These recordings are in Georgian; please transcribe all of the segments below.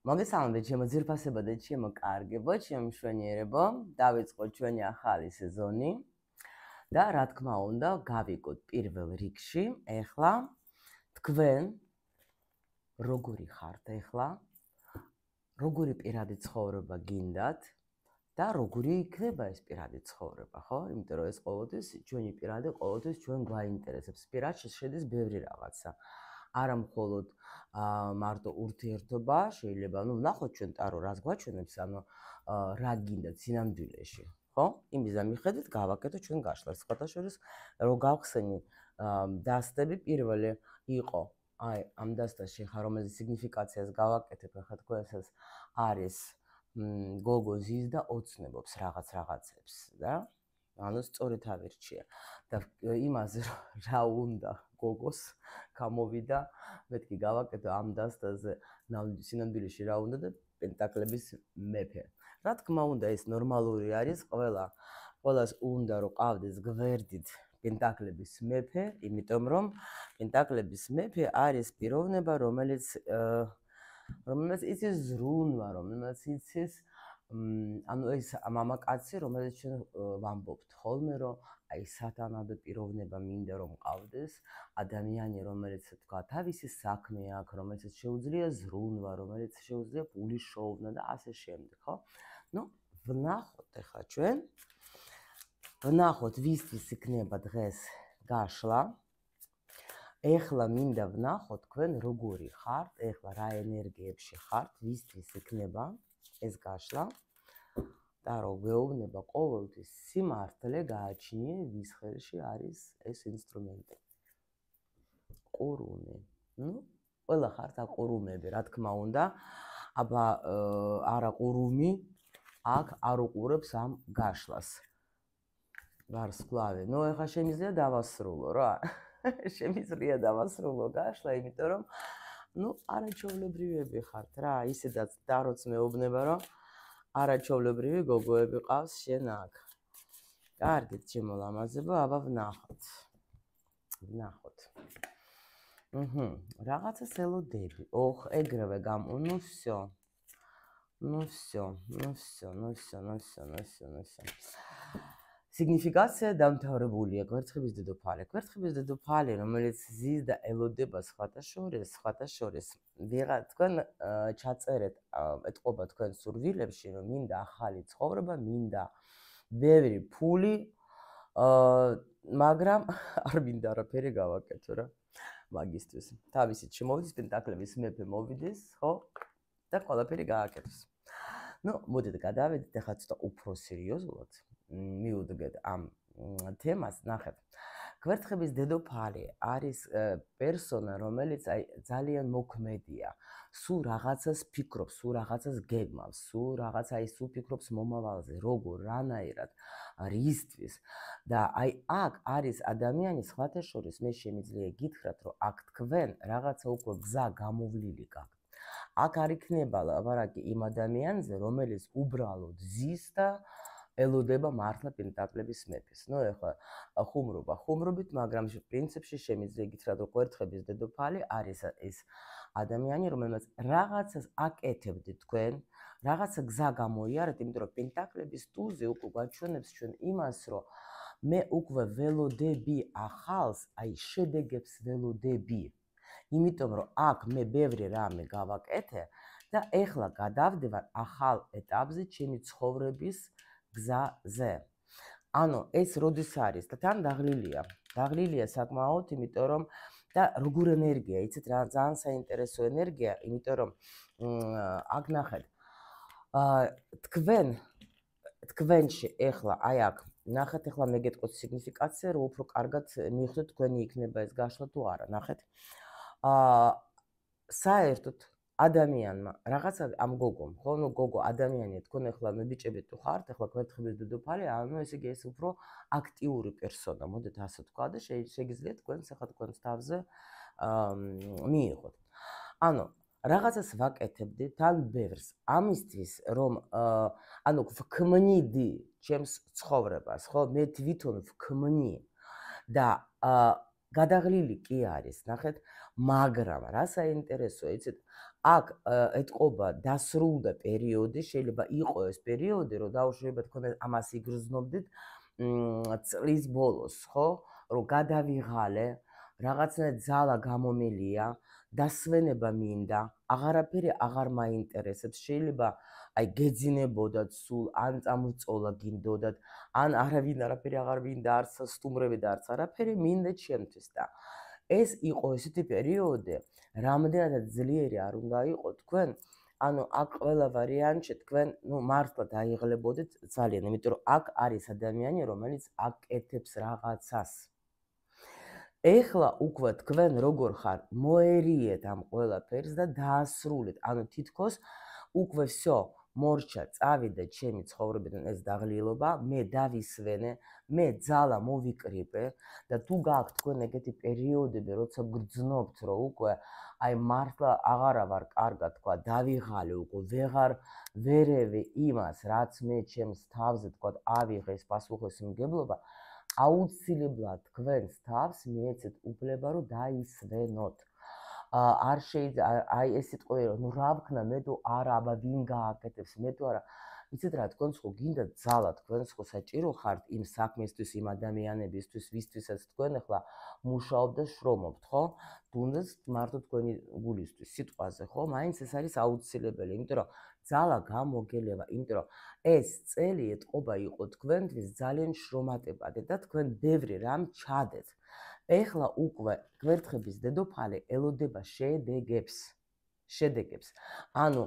მოგესალმებით ჩემო ძირფასებო და ჩემო კარგებო, ჩემო მშვენიერებო. დავიწყოთ ჩვენი ახალი სეზონი და რა თქმა უნდა, გავიგოთ პირველ რიგში ეხლა თქვენ როგორი ხართ ეხლა, როგორი პირადი ცხოვრება გინდათ და როგორი იქნება ეს პირადი ცხოვრება, ხო? იმიტომ რომ ეს ყოველთვის ჩვენი პირადი ყოველთვის ჩვენ გვაინტერესებს. პირადში შედის ბევრი რაღაცა. არა მხოლოდ მარტო ურთიერთობა, შეიძლება, ვნახოთ ჩვენ ტარო რას გვაჩვენებს, რა გინდათ სინამდვილეში, ხო? იმის მიხედვით გავაკეთოთ ჩვენ გაშლას. სხვადასხვა რო გავხსენი დასტები პირველი იყო, აი ამ დასტაში ხა რომელიც სიგნიფიკაციას გავაკეთებ, ახლა თქვენსაც არის გოგო ზის და ოცნებობს რაღაცებს და ანუ სწორედ ავირჩია და იმაზე რა უნდა გოგოს გამოვიდა, მეთქი გავაკეთო ამ დასტაზე სინამდვილეში რა უნდა და პენტაკლების მეფე. რა თქმა უნდა, ეს ნორმალური არის, ყველას უნდა რომ ყავდეს გვერდით პენტაკლების მეფე, იმიტომ რომ პენტაკლების მეფე არის პიროვნება, რომელიც იცის ზრუნვა, რომელიც იცის ანუ ეს მამაკაცი, რომელიც ჩვენ ვამბობთ ხოლმე, რომ აი სათანადო პიროვნება მინდა რომ მყავდეს, ადამიანი, რომელიც თქვა თავისი საქმე აქვს, რომელიც შეუძლია ზრუნვა, რომელიც შეუძლია პული შოვნა და ასე შემდეგ, ხო? ვნახოთ ახლა ჩვენ. ვნახოთ ვისთვის იქნება დღეს გაშლა. ეხლა მინდა ვნახოთ თქვენ როგორი ხართ, ეხლა რა ენერგიებში ხართ, ვისთვის იქნება ეს გაშლა. და რომ გვეუბნება ყოველთვის სიმართლე გააჩნიე, ვის ხელში არის ეს ინსტრუმენტი. ყურუმი. ყველა ხართ აყურუმები, რა თქმა უნდა. აბა არა ყურუმი აქ არ უყურებს ამ გაშლას. ვარსკვლავი. ეხლა შემიძლია დავასრულო რა. შემიძლია დავასრულო გაშლა, იმიტომ რომ არაჩვეულებრივები ხართ რა, ისედაც დაროც მეუბნება რომ არაჩვეულებრივი გოგოები ყავს შენ აქ. კარგით ჩემო ლამაზებო, აბა ვნახოთ. რაღაცას ელოდები. ეგრევე всё. სიგნიფიკაცია დამთავრებულია. კვერცხების დედოფალი. კვერცხების დედოფალი, რომელიც ზის და ელოდება სხვათა შორის. თქვენ ჩაწერეთ, ეთყობა თქვენ სურვილებში, რომ მინდა ახალი ცხოვრება, მინდა ბევრი ფული, მაგრამ არ მინდა არაფერი გავაკეთო რა. მაგისტრის. თავისით შემოვიდეს პენტაკლების მეფე მოვიდეს, ხო? და ყველაფერი გააკეთოს. მოდით გადავედით ახლა ცოტა უფრო სერიოზულად. მივუდგეთ ამ თემას, ნახეთ. კვერცხების დედოფალი არის პერსონა, რომელიც ძალიან მოქმედია. სულ რაღაცას ფიქრობს, სულ რაღაცას გეგმავს, სულ ფიქრობს მომავალზე, როგორ, რანაირად, რისთვის. და აქ არის ადამიანი, სხვათა შორის, მე შემიძლია გითხრათ, რომ აქ თქვენ რაღაცა უკვე გზა გამოვლილი გაქვთ. აქ არ იქნება ლაპარაკი იმ ადამიანზე, რომელიც უბრალოდ ზის და ელოდება მართლა პენტაკლების მეფეს. ეხლა ხუმრობით, მაგრამ პრინციპში შემიძლია გითხრათ, რომ კვერცხების დედოფალი არის ეს ადამიანი, რომელმაც რაღაცას აკეთებდით თქვენ, რაღაცა გზა გამოიარეთ, იმიტომ რომ პენტაკლების ტუზე უკვე გვაჩვენებს ჩვენ იმას, რომ მე უკვე ველოდები ახალს, შედეგებს ველოდები. იმიტომ რომ აქ მე ბევრი რამე გავაკეთე და ეხლა გადავდივარ ახალ ეტაპზე ჩემი ცხოვრების გზაზე. ანუ ეს როდის არის და თან დაღლილია საკმაოდ, იმიტომ რომ და როგორ ენერგია, იცით რა, ძალიან საინტერესო ენერგია, იმიტომ რომ აქ ნახეთ. თქვენში ეხლა აქ ნახეთ, ეხლა მე გეტყვით სიგნიფიკაცია, რომ უფრო კარგად მიხვდეთ თქვენი იქნება ეს გაშლა თუ არა, ნახეთ. საერთოდ ადამიანმა რაღაცა ამ გოგომ, ხო, გოგო ადამიანია, თქვენ ეხლა მე ბიჭები თუ ხართ, ეხლა კვერცხების დედოფალი, ესე იგი ეს უფრო აქტიური პერსონა, მოდით ასე თქვა და შეგიძლიათ თქვენს თავზე მიიღოთ. რაღაცას ვაკეთებდი თან ბევრს, ამისთვის რომ ვქმნიდი ჩემს ცხოვრებას, ხო, მე თვითონ ვქმნი და გადაღლილი კი არის, ნახეთ, მაგრამ რა საინტერესოა, იცით, აქ ეთყობა დასრულდა პერიოდი, შეიძლება იყო ეს პერიოდი, რომ დაუშვებად თქვენ ამას იგრძნობდით წლის ბოლოს, ხო? რომ გადავიღალე, რაღაცნაირად ძალა გამომელია, დასვენება მინდა, აღარაფერი აღარ მაინტერესებს, შეიძლება აი გეძინებოდათ სულ, ან წამოწოლა გინდოდათ, ან არავინ არაფერი აღარ მინდა, არც სტუმრები და არც არაფერი მინდა ჩემთვის და ეს იყო ესეთი პერიოდი, რამდენადაც ძლიერი არ უნდა იყო თქვენ, ანუ აქ ყველა ვარიანტში თქვენ, მართლა დაიღლებოდეთ ძალიან, იმიტომ რომ აქ არის ადამიანი, რომელიც აკეთებს რაღაცას. ეხლა უკვე თქვენ როგორ ხარ, მოერიეთ ამ ყველაფერს და დაასრულეთ, ანუ თითქოს უკვე всё, მორჩა, წავიდა ჩემი ცხოვრებიდან ეს დაღლილობა, მე დავისვენე, მე ძალა მოვიკრიბე და თუ გააქვთ თქვენ ეგეთი პერიოდები, როცა გრძნობთ, რომ უკვე აი მართლა აღარა ვარ კარგად თქვა, დავიღალე უკვე, ვერევი იმას, რაც მე ჩემს თავზე თქვა, ავიღე ეს პასუხისმგებლობა, აუცილებლად თქვენს თავს მიეცეთ უფლება, რომ დაისვენოთ. არ შეიძლება აი ეს სიტყვები რომ რა ვქნა მე თუ არა, აბა ვინ გააკეთებს, მე თუ არა. იცით რა, თქვენს ხო გინდა ძალა, თქვენს ხო საჭირო ხართ იმ საქმისთვის, იმ ადამიანებისთვის, ვისთვისაც თქვენ ახლა მუშაობთ და შრომობთ, ხო? თუნდაც მარტო თქვენი გულისთვის, სიტყვაზე, ხო? მაინც ეს არის აუცილებელი, იმიტომ რომ ძალა გამოგელება, იმიტომ რომ ეს წელი ეთყობა იყო თქვენთვის ძალიან შრომატებადი და თქვენ ბევრი რამ ჩადეთ. ეხლა უკვე გვერდხების დედოფალი ელოდება შედეგებს. ანუ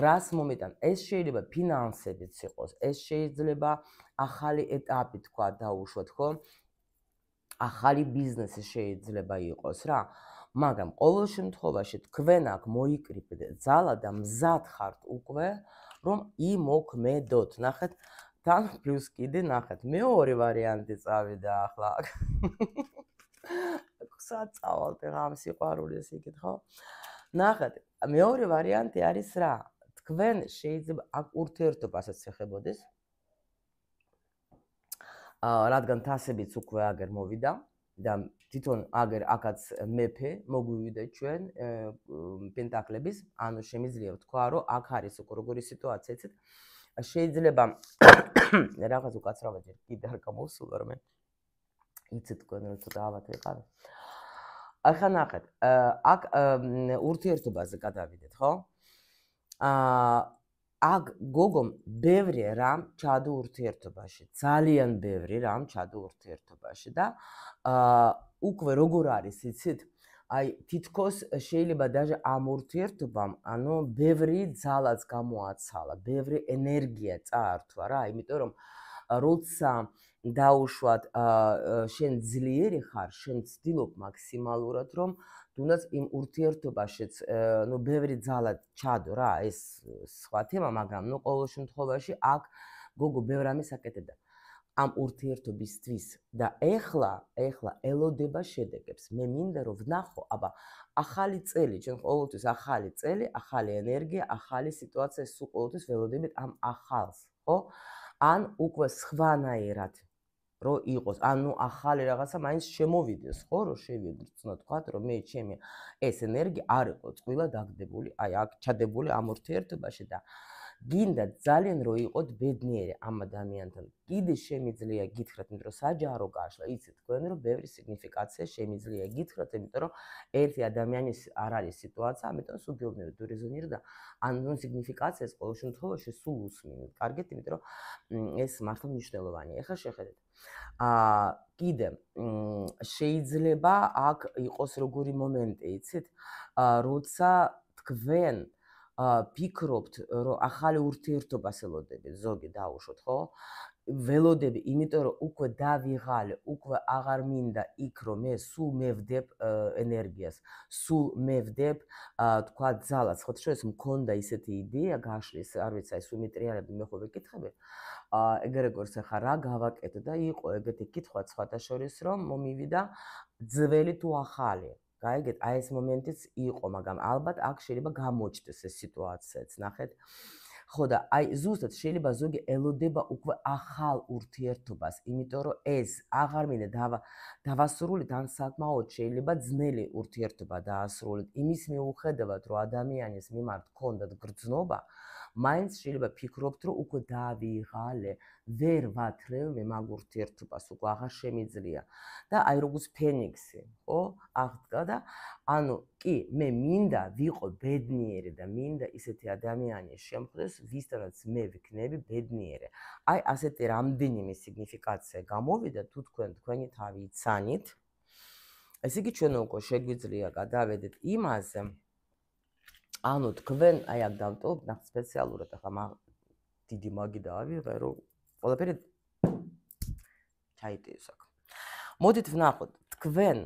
რას მომიტან? ეს შეიძლება ფინანსებიც იყოს, ეს შეიძლება ახალი ეტაპი თქვა დაუშვათ, ხო? ახალი ბიზნესი შეიძლება იყოს რა. მაგრამ ყოველ შემთხვევაში თქვენ აქ მოიკრიბეთ ძალა და მზად ხართ უკვე, რომ იმოქმედოთ. ნახეთ, თან პლუს კიდე ნახეთ, მეორე ვარიანტი წავიდა ახლა. საწავალთ რა ამ სიყვარულის იქით, ხო? ნახეთ, მეორე ვარიანტი არის რა? თქვენ შეიძლება აქ ურთიერთობასაც ეხებოდეს. რადგან თასებიც უკვე აგერ მოვიდა და თვითონ აგერ აქაც მეფე მოგვივიდა ჩვენ პენტაკლების, ანუ შემიძლია ვთქვა, რომ აქ არის უკვე როგორი სიტუაცია, იცით? შეიძლება რაღაც უკაცრავად კიდე არ გამოვსულა რომ მე იცით თქვენ რომ ცოტა ავად ვიყავ. ახლა ნახეთ, აქ ურთიერთობაზე გადავიდეთ, ხო? აქ გოგომ ბევრი რამ ჩადო ურთიერთობაში, ძალიან ბევრი რამ ჩადო ურთიერთობაში და უკვე როგორ არის, იცით? აი თითქოს შეიძლება даже ამ ურთიერთობამ, ანუ ბევრი ძალაც გამოაცალა, ბევრი ენერგია წაართვა რა, იმიტომ რომ როცა დაუშვათ შენ ძლიერი ხარ, შენ ცდილობ მაქსიმალურად, რომ თუნდაც იმ ურთიერთობაშიც, ბევრი ძალა ჩადო რა, ეს სხვა თემა, მაგრამ ყოველ შემთხვევაში აქ გოგო ბევრ ამას აკეთებდა ამ ურთიერთობისთვის და ეხლა ელოდება შედეგებს. მე მინდა რომ ვნახო, აბა ახალი წელი, ჩვენ ყოველთვის ახალი წელი, ახალი ენერგია, ახალი სიტუაცია, სულ ყოველთვის ველოდებით ამ ახალს, ხო? ან უკვე სხვანაირად რო იყოს, ანუ ახალი რაღაცა მაინც შემოვიდეს, ხო, რომ შევიგრძნო, თქვა, რომ მე ჩემი ეს ენერგია არ იყო წვილა დაგდებული, აი აქ ჩადებული ამ ურთიერთობაში და გინდა ძალიან რო იყოთ ბედნიერი ამ ადამიანთან. კიდე შემიძლია გითხრათ, იმიტომ რომ საჯარო გაშლა, იცით თქვენ რომ ბევრი სიგნიფიკაცია შემიძლია გითხრათ, იმიტომ რომ ერთი ადამიანის არ არის სიტუაცია, ამიტომ სულ გეუბნებით რეზონირ და ან სიგნიფიკაციას ყოველ შემთხვევაში სულ უსმინოთ. კარგით, იმიტომ რომ ეს მართლა მნიშვნელოვანია. ეხლა შეხედეთ. კიდე შეიძლება აქ იყოს როგორი მომენტი, იცით? როცა თქვენ ფიქრობთ, რომ ახალი ურთიერთობას ელოდებით, ზოგი დაუშვოთ, ხო? ველოდები, იმიტომ რომ უკვე დავიღალე, უკვე აღარ მინდა იქ რომ მე სულ მევდებ ენერგიას, სულ მევდებ, თქვა ძალას, ხო შეიძლება მქონდა ისეთი იდეა გაშლის, არ ვიცი, აი სუმეტრიალები მე ხო ვეკითხები. ეგრეგორს ახლა რა გავაკეთო და იყო ეგეთი კითხვა სხვათა შორის რომ მომივიდა ძველი თუ ახალი. გაიგეთ, აი ეს მომენტიც იყო, მაგრამ ალბათ აქ შეიძლება გამოჩნდეს ეს სიტუაციაც, ნახეთ. ხო და აი ზუსტად შეიძლება ზოგი ელოდება უკვე ახალ ურთიერთობას, იმიტომ რომ ეს აღარ მინდა დავასრულოთ ან საკმაოდ შეიძლება ძნელი ურთიერთობა დაასრულოთ. იმის მიუხედავად, რომ ადამიანის მიმართ გქონდათ გრძნობა, მაინც შეიძლება ფიქრობთ, რომ უკვე დავიღალე, ვერ ვათრევ მაგ ურთიერთობას, უკვე აღარ შემიძლია. და აი როგორც ფენიქსი, ხო? აღდგა და ანუ კი, მე მინდა ვიყო ბედნიერი და მინდა ისეთი ადამიანი შემხვდეს, ვისთანაც მე ვიქნები ბედნიერი. აი ასეთი რამდენიმე სიგნიფიკაცია გამოვიდა, თუ თქვენი თავი იცანით. ესე იგი ჩვენ უკვე შეგვიძლია გადავედეთ იმაზე, ანუ თქვენ აი აქ დავტოვებ ნახეთ სპეციალურად ახლა დიდი მაგი დავიღე, რომ ყველაფერი ჩაიტიოს აქ. მოდით ვნახოთ თქვენ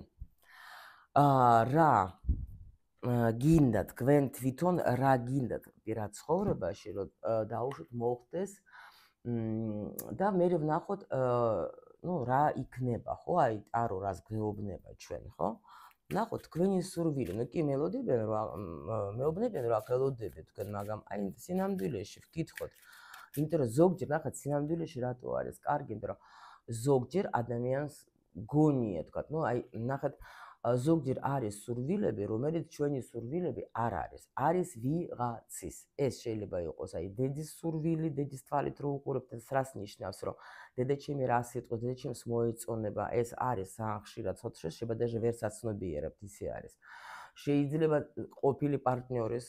რა გინდა თქვენ თვითონ რა გინდათ პირად ცხოვრებაში, რომ დაუშვით მოხდეს და მე ვნახოთ რა იქნება, ხო? აი ტარო რას გვეუბნება ჩვენ, ხო? ნახოთ თქვენი სურვილი, ну კი მელოდებიან რომ აქ ელოდებით თქვენ, მაგრამ აი სინამდვილეში ვკითხოთ. იმიტომ რომ ზოგჯერ ნახეთ სინამდვილეში რატო არის კარგი, იმიტომ რომ ზოგჯერ ადამიანს გონია თქვა, ну აი ნახეთ ზოგჯერ არის სურვილები, რომელიც ჩვენი სურვილები არ არის. არის ვიღაცის. ეს შეიძლება იყოს აი დედის სურვილი, დედის თვალით რო უყურებთ, რას ნიშნავს, რომ დედაჩემი რას იტყვის, დედაჩემს მოეწონება, ეს არის ძალიან ხშირად სოციალში, შეიძლება даже ვერ საცნობიერებთ, ისე არის. შეიძლება ყოფილი პარტნიორის,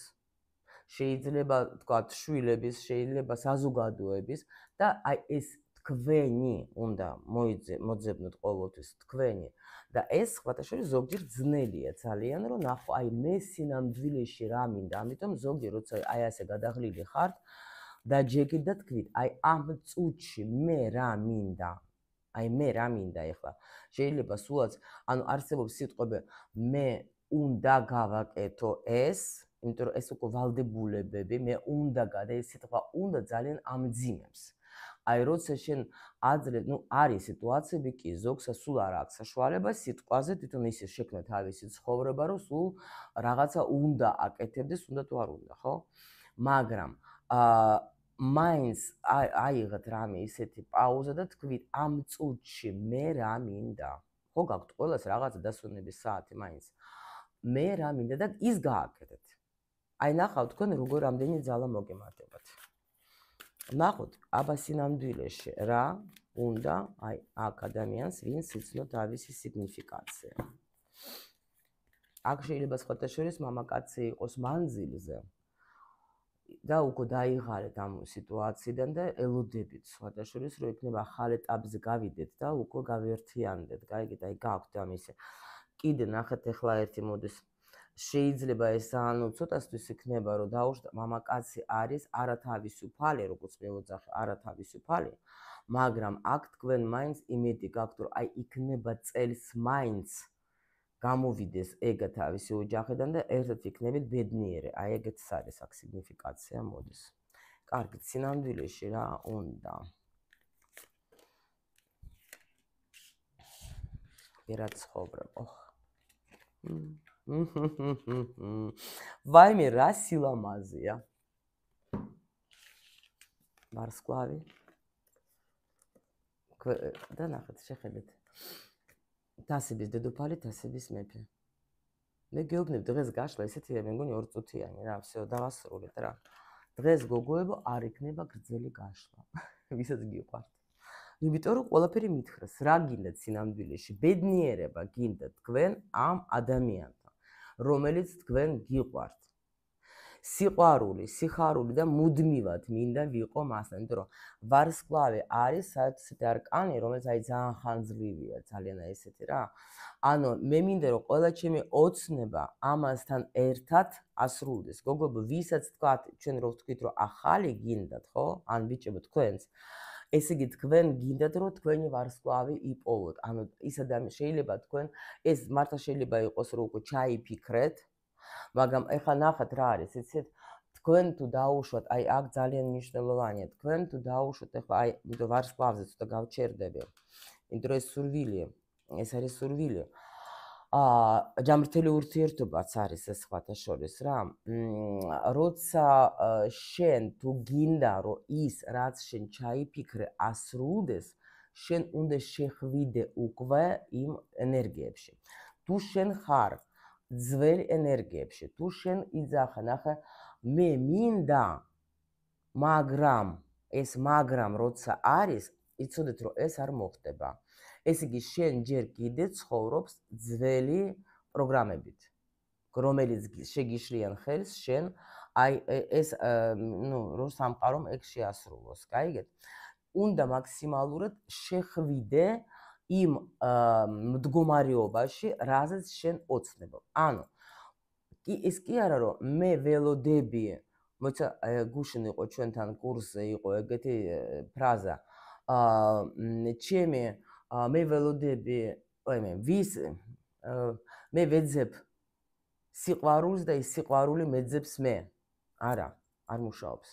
შეიძლება თქვა შვილების, შეიძლება საზოგადოების და აი ეს თქვენი უნდა მოძებნოთ ყოველთვის თქვენი და ეს სხვათა შორის ზოგჯერ ძნელია ძალიან, რომ ნახო აი მე სინამდვილეში რა მინდა, ამიტომ ზოგჯერ როცა აი ასე გადაღლილი ხართ და ჯეკით და თქვით, აი ამ წუთში მე რა მინდა, აი მე რა მინდა ეხლა. შეიძლება სულაც, ანუ არსებობს სიტყვები მე უნდა გავაკეთო ეს, იმიტომ რომ ეს უკვე ვალდებულებები, მე უნდა გადა ეს სიტყვა უნდა ძალიან ამძიმებს. აი როცა შენ აძლევ, ну არის სიტუაციები კი ზოგსა სულ არ აქვს საშუალება სიტყვაზე თვითონ ისე შექმნა თავისი ცხოვრება, რომ სულ რაღაცა უნდა აკეთებდეს, უნდა თუ არ უნდა, ხო? მაგრამ მაინც აიღეთ რამე ისეთი პაუზა და თქვით ამ წუთში მე რა მინდა. ხო გაქვთ ყველას რაღაცა დასვენების საათი მაინც. მე რა მინდა და ის გააკეთეთ. აი ნახავთ თქვენ როგორ რამდენი ძალა მოგემართებათ. ნახოთ, აბა სინამდვილეში რა უნდა აი აქ ადამიანს ვინც იცნო თავისი სიგნიფიკაცია. აქ შეიძლება სხვათა შორის მამაკაცი იყოს მანძილზე და უკვე დაიღალეთ ამ სიტუაციიდან და ელოდებით სხვათა შორის რომ იქნება ახალ ეტაპზე გავიდეთ და უკვე გავერთიანდეთ. გაიგეთ, აი გაქვთ ამისი. კიდე ნახეთ ახლა ერთი მოდის შეიძლება ეს ანუ ცოტასთვის იქნება რომ დაუშვათ მამაკაცი არის არათავისუფალი, როგორც მეოძახე, არათავისუფალი, მაგრამ აქ თქვენ მაინც იმედი გაქვთ რომ აი იქნება წელს მაინც გამოვიდეს ეგა თავისი ოჯახიდან და ერთად იქნებით ბედნიერი. აი ეგეც არის აქ სიგნიფიკაცია მოდის. კარგი, სინამდვილეში რა უნდა? პირად ცხოვრება. ვაიმე რა სილამაზეა. ვარსკვლავი. და ნახეთ, შეხედეთ. თასების დედოფალი, თასების მეფე. მე გეუბნებ დღეს გაშლა ესეთია, მე მგონი 2 წუთიანი რა, всё, დავასრულეთ რა. დღეს გოგოებო არ იქნება გრძელი გაშლა. ვისაც გიყვართ. იმიტომ რომ ყველაფერი მითხრას, რა გინდათ სინამდვილეში? ბედნიერება გინდათ თქვენ ამ ადამიანთან, რომელიც თქვენ გიყვართ. სიყვარული, სიხარული და მუდმივად მინდა ვიყო მასთან, იმიტომ რომ ვარსკვლავი არის საერთოდ არკანი, რომელიც აი ძალიან ხანძლივია, ძალიან ესეთი რა. ანუ მე მინდა რომ ყველა ჩემი ოცნება ამასთან ერთად ასრულდეს. გოგოებო, ვისაც თქვათ, ჩვენ რო ვთქვით რომ ახალი გინდათ, ხო? ან ბიჭებო თქვენს ესე იგი თქვენ გინდათ რომ თქვენი ვარსკვლავი იპოვოთ. ანუ ის ადამიანი შეიძლება თქვენ ეს მართლა შეიძლება იყოს რომ უკვე ჩაიფიქრეთ, მაგრამ ეხლა ნახეთ რა არის, იცით? თქვენ თუ დაუშვათ, აი აქ ძალიან მნიშვნელოვანია, თქვენ თუ დაუშვათ ეხლა აი იმიტომ ვარსკვლავზე ცოტა გავჩერდები. იმიტომ რომ ეს სურვილია, ეს არის სურვილი. ჯამრთელი ურთიერთობაც არის ეს სხვათა შორის რა. როცა შენ თუ გინდა რომ ის რაც შენ ჩაიფიქრე ასრულდეს, შენ უნდა შეხვიდე უკვე იმ ენერგიებში. თუ შენ ხარ ძველ ენერგიებში, თუ შენ იძახე, ნახე, მე მინდა, მაგრამ როცა არის, იცოდეთ რომ ეს არ მოხდება. ეს იგი შენ ჯერ კიდე ცხოვრობს ძველი პროგრამებით, რომელიც შეგიშლიან ხელს შენ აი ეს რო სამყარო ეგ შეასრულოს, გაიგეთ? უნდა მაქსიმალურად შეხვიდე იმ მდგომარეობაში, რაზეც შენ ოცნებობ. ანუ ის კი არა რომ მე ველოდები, მოიცა გუშინ იყო ჩვენთან კურსზე იყო ეგეთი ფრაზა, ჩემი მე ველოდები, მე ვეძებ სიყვარულს და ის სიყვარული მეძებს მე. არა, არ მუშაობს.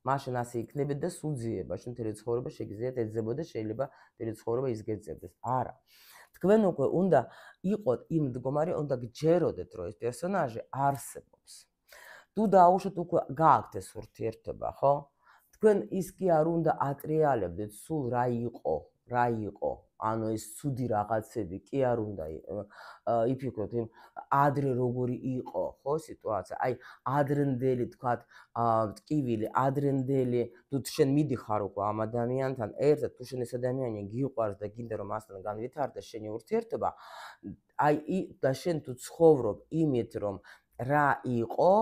მაშინ ასე იქნებით და სულ ძიება, შენ მთელი ცხოვრება შეგიძლიათ ეძებოდე, შეიძლება მთელი ცხოვრება ის გეძებდეს. არა. თქვენ უკვე უნდა იყოთ იმ მდგომარე, უნდა გჯეროდეთ, რომ ეს პერსონაჟი არსებობს. თუ დაუშვათ უკვე გააქვთ ეს ურთიერთობა, ხო? თქვენ ის კი არ უნდა ატრიალებდეთ სულ რა იყო, ანუ ეს ცუდი რაღაცები კი არ უნდა იფიქროთ იმ ადრე როგორი იყო, ხო, სიტუაცია. აი, ადრინდელი თქვათ, ტკივილი, ადრინდელი, თუ შენ მიდიხარ უკვე ამ ადამიანთან ერთად, თუ შენ ეს ადამიანი გიყვარს და გინდა რომ მასთან განვითარდეს შენი ურთიერთობა, აი და შენ თუ ცხოვრობ იმით, რომ რა იყო,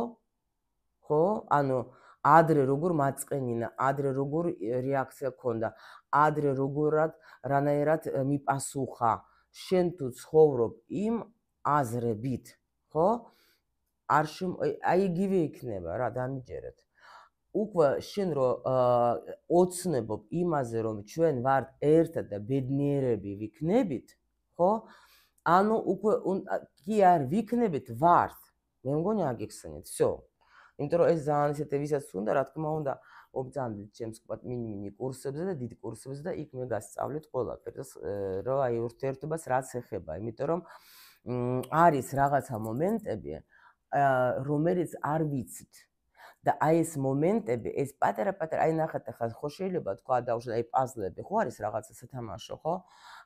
ხო? ანუ ადრე როგორ მაწყენინა, ადრე როგორ რეაქცია ქონდა, ადრე როგორად რანაირად მიპასუხა, შენ თუ ცხოვრობ იმ აზრებით, ხო? აი იგივე იქნება რა, დამიჯერეთ. უკვე შენ რო ოცნებობ იმაზე, რომ ჩვენ ვართ ერთად და ბედნიერები ვიქნებით, ხო? ანუ უკვე კი არ ვიქნებით, ვართ. მე მგონი აგიხსენეთ, всё. იმიტომ რომ ეს ძალიან ისეთი ვისაც უნდა, რა თქმა უნდა, მობრძანდით ჩემს მინი კურსებზე და დიდ კურსებზე და იქ მე გასწავლით ყველაფერს, რომ აი ურთიერთობას რაც ეხება, იმიტომ რომ არის რაღაცა მომენტები, რომელიც არ ვიცით. და აი ეს მომენტები, ეს პატარა-პატარა, აი ნახეთ ახლა ხო შეიძლება თქვა დავუშვათ აი პაზლები, ხო არის რაღაცა სათამაშო, ხო?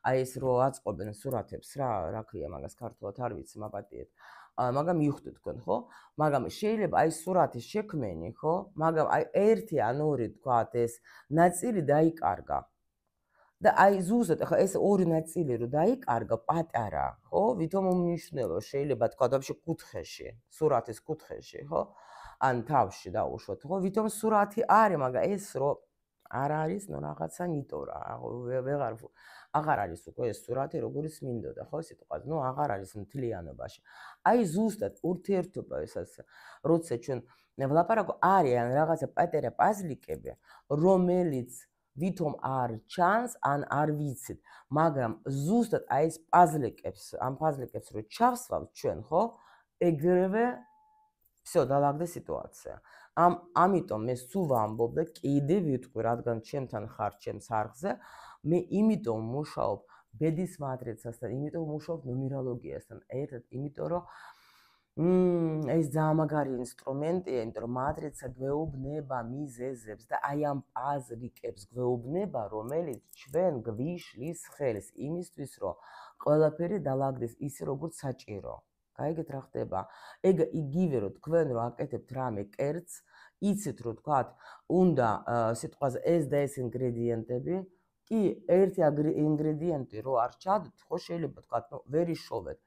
აი ეს რო აწყობენ სურათებს რა ქვია მაგას ქართულად არ ვიცი, მაპატიეთ. მაგრამ მიხვდეთ თქვენ, ხო? მაგრამ შეიძლება აი სურათის შექმენი, ხო? მაგრამ აი ერთი ან ორი თქვათ ეს ნაწილი დაიკარგა. და აი ზუსტად ახლა ეს ორი ნაწილი რო დაიკარგა პატარა, ხო? ვითომ უმნიშვნელო შეიძლება თქვა ვაფშე კუთხეში, სურათის კუთხეში, ხო? ან თავში დაუშვათ, ხო? ვითომ სურათი არის, მაგრამ ეს რო არ არის, ნუ რაღაცა ნიტორა, აღარ არის უკვე ეს სურათი, როგორც მინდოდა, ხო, სიტყვაზე, ნუ აღარ არის მთლიანობაში. აი ზუსტად ურთიერთობა ესაც, როცა ჩვენ ვლაპარაკობ, არიან რაღაცა პატარა პაზლიკები, რომელიც ვითომ არ ჩანს, ან არ ვიცით, მაგრამ ზუსტად აი ეს ამ პაზლიკებს რო ჩავსვავთ ჩვენ, ხო? ეგრევე всё, დაალაგდა სიტუაცია. ამიტომ მე სულ ვამბობ და კიდე ვიტყვი, რადგან ჩემთან ხარ ჩემს არხზე, მე იმიტომ მუშაობ ბედის მატრიცასთან, იმიტომ მუშაობ ნუმეროლოგიასთან ერთად, იმიტომ რომ ეს ძალიან მაგარი ინსტრუმენტია, იმიტომ რომ მატრიცა გვეუბნება მიზეზებს და აი ამ პაზლიკებს გვეუბნება, რომელიც ჩვენ გვიშლის ხელს იმისთვის, რომ ყველაფერი დაალაგდეს ისე, როგორც საჭირო. გაიგეთ რა ხდება? ეგ იგივე რომ თქვენ რო აკეთებთ რამე კერძს, იცით რომ თქვათ, უნდა სიტყვაზე ეს და ეს ინგრედიენტები, კი ერთი ინგრედიენტი რო არ ჩადოთ, ხო შეიძლება თქვათ, ნუ ვერ იშოვეთ.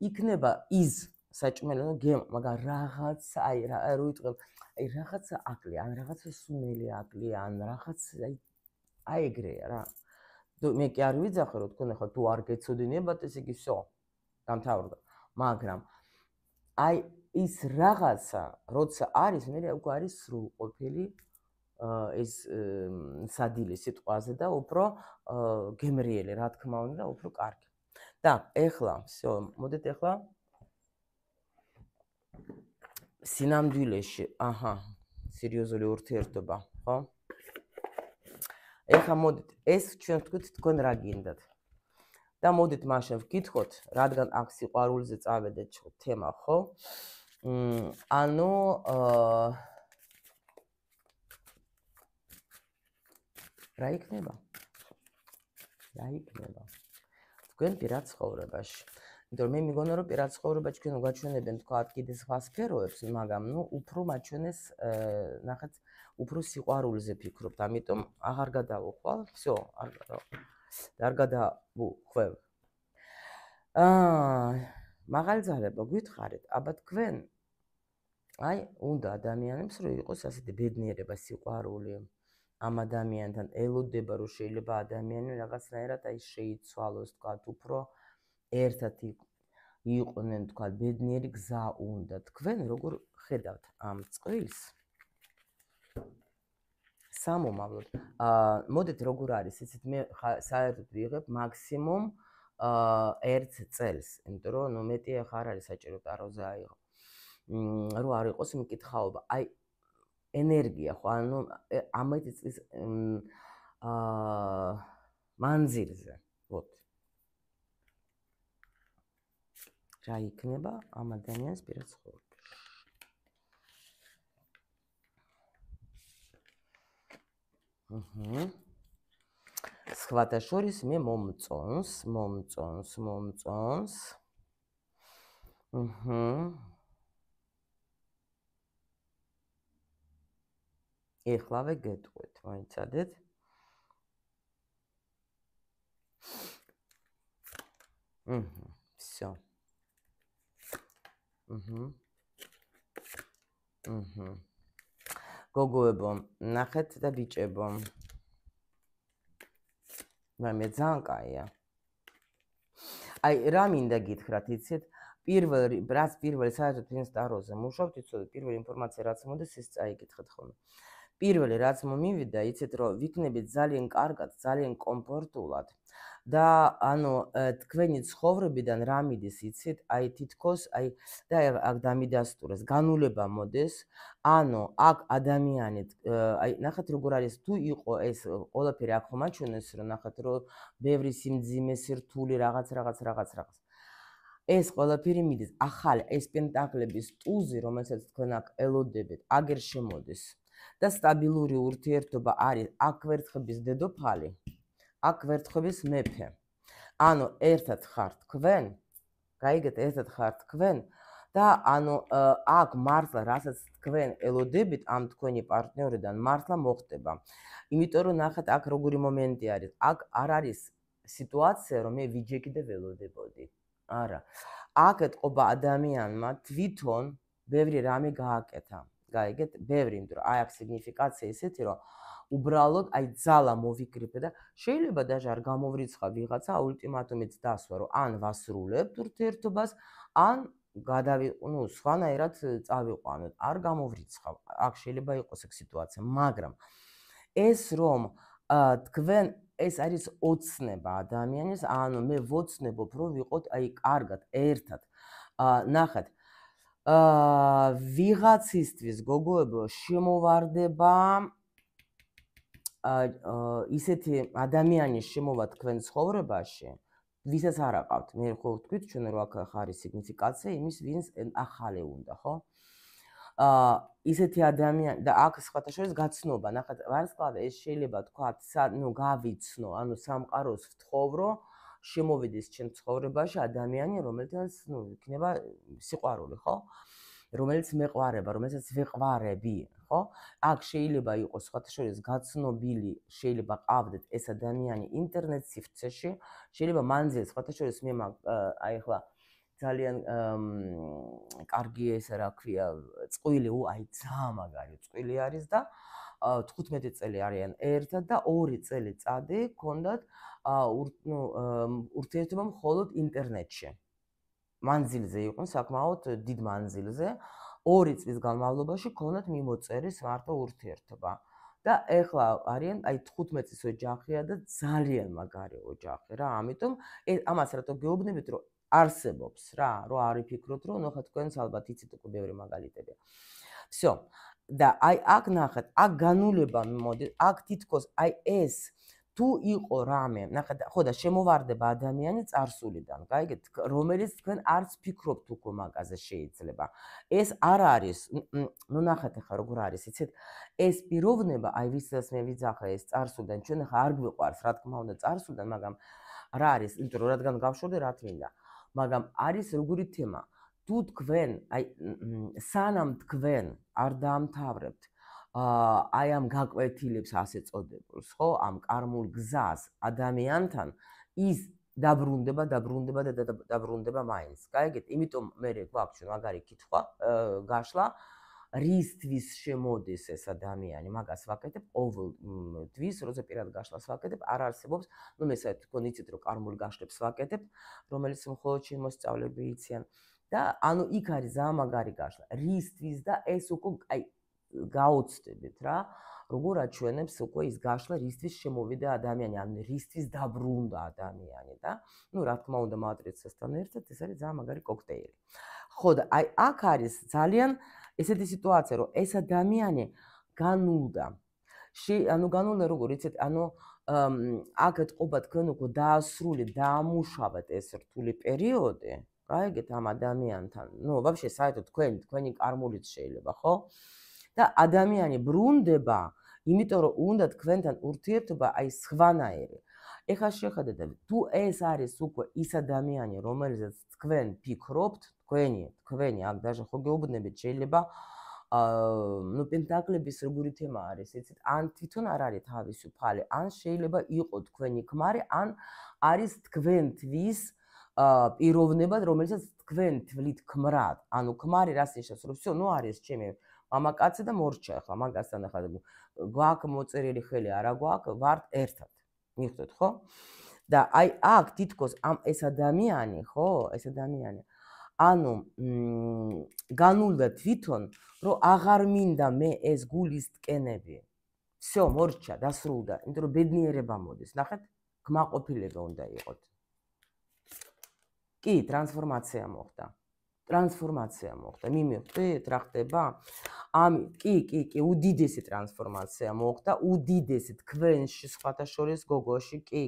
იქნება ის საჭმელი, მაგრამ რაღაცა აი რო იტყვი, აი რაღაცა აკლია, ან რაღაცა სუნელი აკლია, ან რაღაც აი ეგრეა რა. მე კი არ ვიძახე რომ თქვენ ახლა თუ არ გეცოდინებათ, ესე იგი всё, დამთავრდა. მაგრამ აი ის რაღაცა როცა არის, მე უკვე არის სრულყოფილი ეს სადილე სიტყვაზე და უფრო გემრიელი, რა თქმა უნდა, და უფრო კარგი. და ეხლა, всё, მოდით ეხლა სინამდვილეში, სერიოზული ურთიერთობა, ხო? ეხლა მოდით, ეს ჩვენ ვთქვით, თქვენ რა გინდათ? და მოდით მაშინ ვკითხოთ, რადგან აქ სიყვარულზე წავედეთ თემა, ხო? ანუ რა იქნება? თქვენ პირად ცხოვრებაში. იმიტომ რომ მე მიგონა რომ პირად ცხოვრებაში თქვენ გაჩვენებენ თქვა კიდე სხვა სფეროებს, მაგრამ უფრო მაჩვენეს ნახეთ, უფრო სიყვარულზე ფიქრობთ, ამიტომ აღარ გადავუხვალ, всё, არ გადავუხვევ. მაღალძარებო, გითხარით, აბა თქვენ აი, უნდა ადამიანებს რომ იყოს ასეთი ბედნიერება, სიყვარული ამ ადამიანთან ელოდება, რომ შეიძლება ადამიანი რაღაცნაირად აი შეიცვალოს, თქვა უფრო ერთად იყვნენ, თქვა ბედნიერი გზა უნდა. თქვენ როგორ ხედავთ ამ წყვილს? სამომავლოდ. მოდით როგორ არის, იცით მე საერთოდ ვიღებ მაქსიმუმ 1 წელს, იმიტომ რომ ნუ მეტი ახლა არ არის საჭირო ტაროზე აიღო. რომ არ იყოს მკითხაობა. აი ენერგია ხო, ანუ ამით წის მანძილზე. ვოთ. რა იქნება ამ ადამიანის პირად ცხოვრებაში? სხვათა შორის მე მომწონს. ეხლავე გეტყვით, მოიცადეთ. всё. გოგოებო, ნახეთ და ბიჭებო. მე ძალიან კაია. აი, რა მინდა გითხრათ, იცით? პირველი საერთოდ ინსტაროზე მუშაობთ, იცოდეთ, პირველი ინფორმაცია რაც მოდის, ის წაიკითხეთ ხოლმე. პირველი რაც მომივიდა, იცით, რომ ვიქნებით ძალიან კარგად, ძალიან კომფორტულად და ანუ თქვენი ცხოვრებიდან რა მიდის, იცით? აი თითქოს აი და აქ დამიდასტურეს, განულება მოდის, ანუ აქ ადამიანი აი ნახეთ როგორ არის, თუ იყო ეს ყველაფერი აქ ხომ აჩვენეს, რომ ნახეთ რომ ბევრი სიმძიმე, სირთული რაღაც. ეს ყველაფერი მიდის, ახალი ეს პენტაკლების ტუზი, რომელსაც თქვენ აქ ელოდებით, აგერ შემოდის. და სტაბილური ურთიერთობა არის აქ ვერთხების დედოფალი, აქ ვერთხების მეფე. ანუ ერთად ხართ თქვენ, გაიგეთ, ერთად ხართ თქვენ და ანუ აქ მართლა რასაც თქვენ ელოდებით ამ თქვენი პარტნიორიდან მართლა მოხდება. იმიტომ რომ ნახეთ აქ როგორი მომენტი არის. აქ არ არის სიტუაცია რომ მე ვიჯექი და ველოდებოდი. არა. აქ ეთყობა ადამიანმა თვითონ ბევრი რამე გააკეთა. გაიგეთ, ბევრი, იმიტომ რომ აი აქ სიგნიფიკაცია ისეთი, რომ უბრალოდ აი ძალა მოვიკრიფე და შეიძლება даже არ გამოვრიცხა ვიღაცა ულტიმატუმით დასვა, რომ ან ვასრულებთ ურთიერთობას, ან სხვანაირად წავიყვანოთ. არ გამოვრიცხავ. აქ შეიძლება იყოს ეგ სიტუაცია, მაგრამ ეს რომ თქვენ ეს არის ოცნება ადამიანის, ანუ მე ვოცნებობ რომ ვიყოთ აი კარგად ერთად. ნახეთ, ვიღაცისთვის გოგოებო შემოვარდება ისეთი ადამიანის შემოვა თქვენ ცხოვრებაში, ვისაც არ აყავთ. მე ხო ვთქვით ჩვენ რომ აქ არის სიგნიფიკაცია იმის, ვინც ახალი უნდა, ხო? ისეთი ადამიანი და აქ სხვათა შორის გაცნობა, ნახეთ, ვარსკვლავი ეს შეიძლება თქვათ, ნუ გავიცნო, ანუ სამყაროს ვთხოვრო, შემოვიდეს ჩემ ცხოვრებაში ადამიანი, რომელთანაც ნუ იქნება სიყვარული, ხო? რომელიც მეყვარება, რომელსაც ვეყვარები, ხო? აქ შეიძლება იყოს სხვათა შორის გაცნობილი, შეიძლება ყავდეთ ეს ადამიანი ინტერნეტ სივრცეში, შეიძლება მანძილს სხვათა შორის მე აი ახლა ძალიან კარგი ესა რა ქვია, წყვილი, აი ძალიან მაგარი წყვილი არის და 15 წელი არიან ერთად და 2 წელიწადი ჰქონდათ ურთიერთობა მხოლოდ ინტერნეტში. მანძილზე იყვნენ საკმაოდ დიდ მანძილზე, 2 წლის განმავლობაში ჰქონდათ მიმოწერის მარტო ურთიერთობა. და ეხლა არიან აი 15 წლის ოჯახია და ძალიან მაგარი ოჯახი რა, ამიტომ ამას რატო გეუბნებით, რომ არსებობს რა, რომ არ იფიქროთ, რომ ნახე თქვენს ალბათ იცით უკვე ბევრი მაგალითებია. всё. და აი აქ ნახეთ, აქ განულება მოდის, აქ თითქოს აი ეს თუ იყო რამე, ნახეთ, ხო და შემოვარდება ადამიანი წარსულიდან, გაიგეთ, რომელიც თქვენ არც ფიქრობთ უკვე მაგაზე შეიძლება. ეს არ არის, ნუ ნახეთ ახლა როგორ არის, იცით? ეს პიროვნება, აი ვისაც მე ვიძახე ეს წარსულიდან, ჩვენ ახლა არ გვიყვარს, რა თქმა უნდა, წარსულიდან, მაგრამ რა არის, იმიტომ რომ რადგან გავშორდე რა თქმა, მაგრამ არის როგორი თემა. თუ თქვენ, აი სანამ თქვენ არ დაამთავრებთ აი ამ გაკვეთილებს ასე წოდებულს, ხო, ამ კარმულ გზას ადამიანთან ის დაბრუნდება მაინც. გაიგეთ? იმიტომ მე გვაქვს მაგარი კითხვა, გაშლა, რისთვის შემოდის ეს ადამიანი, მაგას ვაკეთებ ყოველთვის, როცა პირად გაშლას ვაკეთებ, არ არსებობს, ნუ მე საერთოდ თქვენ იცით, რომ კარმულ გაშლებს ვაკეთებ, რომელიც მხოლოდ შემოსწავლები იციან და ანუ იქ არის ძალიან მაგარი გაშლა. რისთვის და ეს უკვე აი გაოცდებით რა, როგორ აჩვენებს უკვე ის გაშლა, რისთვის შემოვიდა ადამიანი, ან რისთვის დაბრუნდა ადამიანი და ნუ რა თქმა უნდა მატრიცასთან ერთად ეს არის ძალიან მაგარი კოქტეილი. ხო და აი აქ არის ძალიან ესეთი სიტუაცია, რომ ეს ადამიანი განულდა. ანუ განულდა როგორ იცით, ანუ აქ ეთყობა თქვენ უკვე დაასრულეთ, დაამუშავეთ ეს რთული პერიოდი, გაიგეთ ამ ადამიანთან. ნუ ვაფშე საერთოდ თქვენი კარმულიც შეიძლება, ხო? და ადამიანი ბრუნდება, იმიტომ რომ უნდა თქვენთან ურთიერთობა აი სხვანაირი. ეხლა შეხედეთ, თუ ეს არის უკვე ის ადამიანი, რომელზეც თქვენ ფიქრობთ, თქვენი აქ даже ხო გეუბნებით, შეიძლება ნუ პენტაკლების როგორი თემა არის, იცით, ან თვითონ არ არის თავისუფალი, ან შეიძლება იყო თქვენი ქმარი, ან არის თქვენთვის პიროვნება, რომელსაც თქვენ თვლით ქმრად. ანუ ქმარი რას ნიშნავს, რომ всё, ნუ არის ჩემი მამაკაცი და მორჩა ახლა მაგასთან ახლა გვაქვს მოწერილი ხელი, არა გვაქვს, ვართ ერთად. მიხვდეთ, ხო? და აი აქ თითქოს ამ ეს ადამიანი, ხო, ეს ადამიანი ანუ განულდა თვითონ, რომ აღარ მინდა მე ეს გულის ტკენები. всё, მორჩა, დასრულდა, იმიტომ რომ ბედნიერება მოდის. ნახეთ, კმაყოფილება უნდა იყოთ. კი, ტრანსფორმაცია მოხდა. ტრანსფორმაცია მოხდა. მიმივხვდით, რა ხდება? კი, უდიდესი ტრანსფორმაცია მოხდა, უდიდესი თქვენში, სხვათა შორის გოგოში, კი.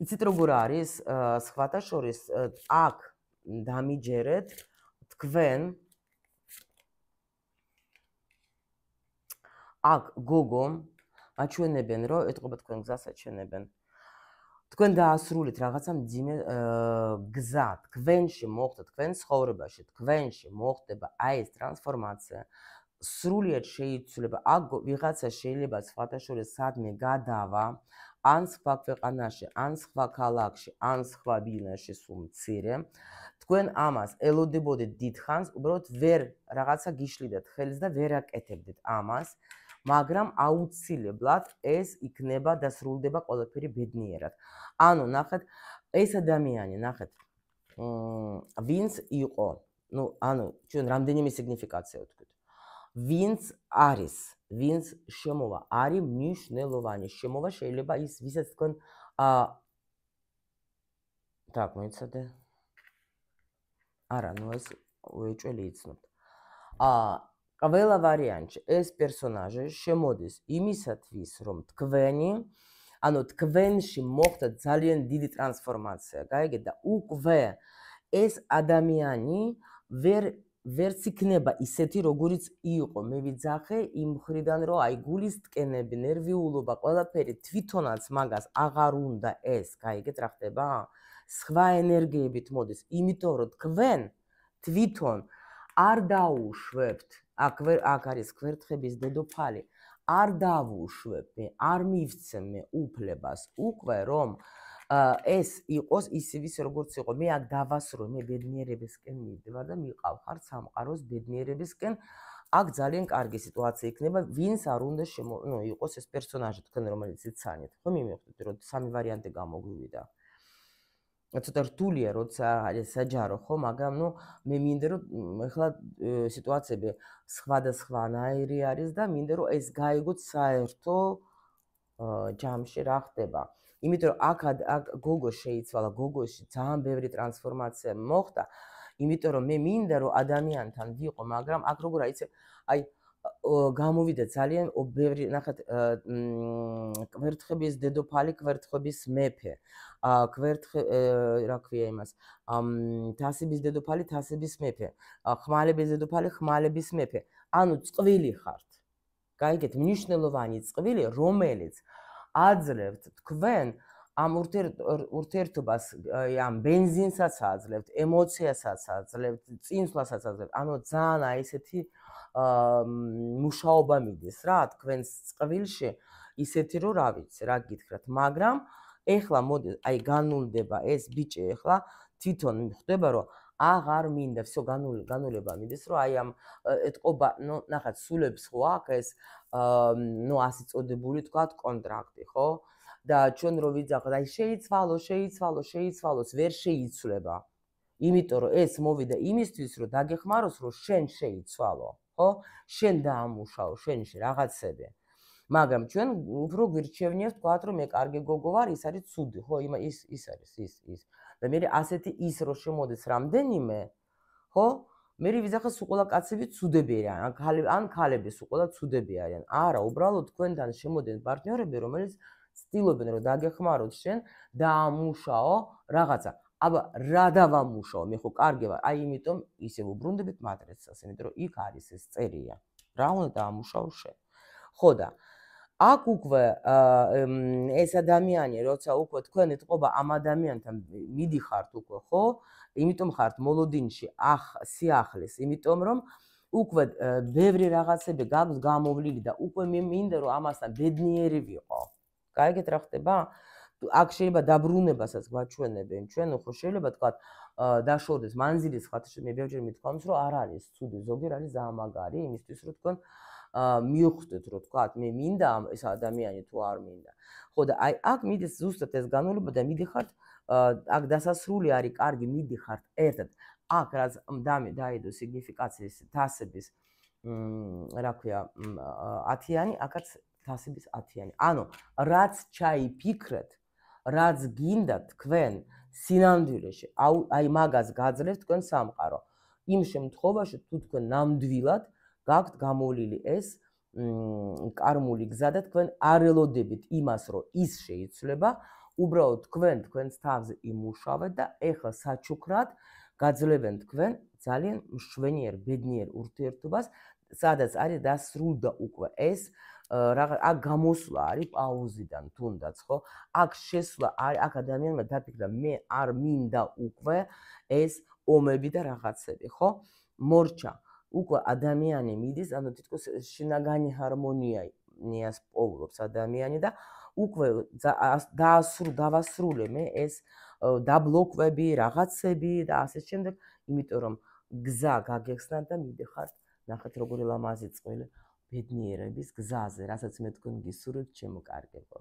იცით როგორ არის? სხვათა შორის აქ დამიჯერეთ თქვენ აქ გოგო აჩვენებენ, რომ ეთყობა თქვენ გზას აჩვენებენ. თქვენ დაასრულეთ რაღაცა მძიმე გზა, თქვენში მოხდა, თქვენ ცხოვრებაში, თქვენში მოხდება აი ეს ტრანსფორმაცია. სრულიად შეიცვლება, აქ ვიღაცა შეიძლება სხვათა შორის სადმე გადავა, ან სხვა ქვეყანაში, ან სხვა ქალაქში, ან სხვა ბინაში სულ მცირე. თქვენ ამას ელოდებოდეთ დიდხანს, უბრალოდ ვერ რაღაცა გიშლიდათ ხელს და ვერ აკეთებდით ამას. მაგრამ აუცილებლად ეს იქნება და სრულდება ყველაფერი ბედნიერად. ანუ ნახეთ, ეს ადამიანი, ნახეთ, ვინც იყო, ნუ ანუ ჩვენ რამდენიმე სიგნიფიკაცია ვთქვით. ვინც არის, ვინც შემოვა, არის მნიშვნელოვანი. შემოვა შეიძლება ის, ვისაც თქვენ так, მოიცადე. არა, ნუ ეს უეჭველი იცნობთ. ყველა ვარიანტში ეს პერსონაჟი შემოდის იმისათვის, რომ თქვენი, ანუ თქვენში მოხდა ძალიან დიდი ტრანსფორმაცია, გაიგეთ და უკვე ეს ადამიანი ვერც იქნება ისეთი, როგორიც იყო. მე ვიძახე იმ მხრიდან, რომ აი გულის ტკენები, ნერვიულობა, ყველაფერი თვითონაც მაგას აღარ უნდა ეს, გაიგეთ რა ხდება? სხვა ენერგიებით მოდის, იმიტომ რომ თქვენ თვითონ არ დაუშვებთ, აქ არის ქვერთხების დედოფალი, არ დავუშვებ მე, არ მივცემ მე უფლებას უკვე რომ ეს იყოს ისე როგორც იყო. მე აქ დავასრულე, მე ბედნიერებისკენ მივდივარ და მიყავ ხარ სამყაროს ბედნიერებისკენ. აქ ძალიან კარგი სიტუაცია იქნება, ვინც არ უნდა იყოს ეს პერსონაჟი თქვენ რომელიც იცანით. ხო მიმივხვდით, რომ სამი ვარიანტი გამოგვივიდა. ცოტა რთულია, როცა არის საჯარო, ხო, მაგრამ ნუ მე მინდა რომ ეხლა სიტუაციები სხვადასხვანაირი არის და მინდა რომ ეს გაიგოთ საერთო ჯამში რა ხდება. იმიტომ რომ აქ გოგო შეიცვალა, გოგოში ძალიან ბევრი ტრანსფორმაცია მოხდა, იმიტომ რომ მე მინდა რომ ადამიანთან ვიყო, მაგრამ აქ როგორ არის, აი გამოვიდა ძალიან ბევრი ნახეთ კვერთხების დედოფალი, კვერთხების მეფე. რა ქვია იმას? თასების დედოფალი, თასების მეფე. ხმალების დედოფალი, ხმალების მეფე. ანუ წყვილი ხართ. გაიგეთ, მნიშვნელოვანი წყვილი, რომელიც აძლევთ თქვენ ამ ურთიერთობას, ამ ბენზინსაც აძლევთ, ემოციასაც აძლევთ, წინსვლასაც აძლევთ. ანუ ძალიან აი ესეთი მუშაობა მიდის რა თქვენს წყვილში, ისეთი რომ რა ვიცი, რა გითხრათ, მაგრამ ეხლა მოდი აი განულდება ეს ბიჭი ეხლა თვითონ ხვდება რომ აღარ მინდა, всё განულება მიდის, რომ აი ამ ეთყობა, ნუ ნახეთ, სულებს ხო აქვს ეს ნუ ასე წოდებული თქვა კონტრაქტი, ხო? და ჩვენ რო ვიძახოთ, აი შეიცვალოს, ვერ შეიცვლება. იმიტომ რომ ეს მოვიდა იმისთვის, რომ დაგეხმაროს, რომ შენ შეიცვალო, ხო? შენ დაამუშაო შენში რაღაცები. მაგრამ ჩვენ უფრო გვირჩევნიათ თქვათ, რომ მე კარგი გოგო ვარ, ის არის ცუდი, ხო? ის არის ის. და მე ასეთი ის რო შემოდის რამდენიმე, ხო? მე ვიზახეს უყოლა კაცები ცუდები არიან, ან ქალები უყოლა ცუდები არიან. არა, უბრალოდ თქვენთან შემოდნენ პარტნიორები, რომელიც ცდილობენ რომ დაგეხმაროთ შენ, დაამუშაო რაღაცა. აბა რა დავამუშაო, მე ხო კარგი ვარ, აი იმიტომ ისე უბრუნდებით მატრიცას, იმიტომ რომ იქ არის ეს წერია. რა უნდა დაამუშაო შენ? ხო და აქ უკვე ეს ადამიანი, როცა უკვე თქვენ ეთყობა ამ ადამიანთან მიდიხართ უკვე, ხო? იმიტომ ხართ მოლოდინში სიახლის, იმიტომ რომ უკვე ბევრი რაღაცები გაქვს გამოვლილი და უკვე მე მინდა რომ ამასთან ბედნიერი ვიყო. გაიგეთ რა ხდება? აქ შეიძლება დაბრუნებასაც გვაჩვენებენ ჩვენ, ხო შეიძლება თქვათ დაშორდეს მანძილის ხათში, მე ბევრჯერ მithქვამს რომ არ არის ცუდი, ზოგიერთ არის ძალიან მაგარი იმისთვის რომ თქვენ მიხვდეთ რომ თქვათ მე მინდა ეს ადამიანი თუ არ მინდა. ხო და აი აქ მიდის ზუსტად ეს განულება და მიდიხართ აქ დასასრული არის კარგი, მიდიხართ ერთად. აქ რაც დაიდო სიგნიფიკაციის თასების რა ქვია 10-იანი, აქაც თასების 10-იანი. ანუ რაც ჩაიფიქრეთ, რაც გინდა თქვენ სინამდვილეში, აი მაგას გაძლევთ თქვენ სამყარო. იმ შემთხვევაში თუ თქვენ ნამდვილად გაქვთ გამოვლილი ეს კარმული გზა და თქვენ არ ელოდებით იმას, რომ ის შეიცვლება, უბრალოდ თქვენს თავზე იმუშავეთ და ეხლა საჩუქრად გაძლევენ თქვენ ძალიან მშვენიერ, ბედნიერ ურთიერთობას, სადაც არის დასრულდა უკვე ეს აქ გამოსვლა არის პაუზიდან თუნდაც, ხო? აქ შესვლა არის, აქ ადამიანმა დაფიქრა, მე არ მინდა უკვე ეს ომები და რაღაცები, ხო? მორჩა. უკვე ადამიანი მიდის, ანუ თითქოს შინაგანი ჰარმონიას პოულობს ადამიანი და უკვე დავასრულე მე ეს დაბლოკვები, რაღაცები და ასე შემდეგ, იმიტომ რომ გზა გაგეხსნათ და მიდიხართ, ნახეთ როგორი ლამაზი წყვილი ბედნიერების გზაზე, რასაც მე თქვენ გისურვებთ, ჩემო კარგებო.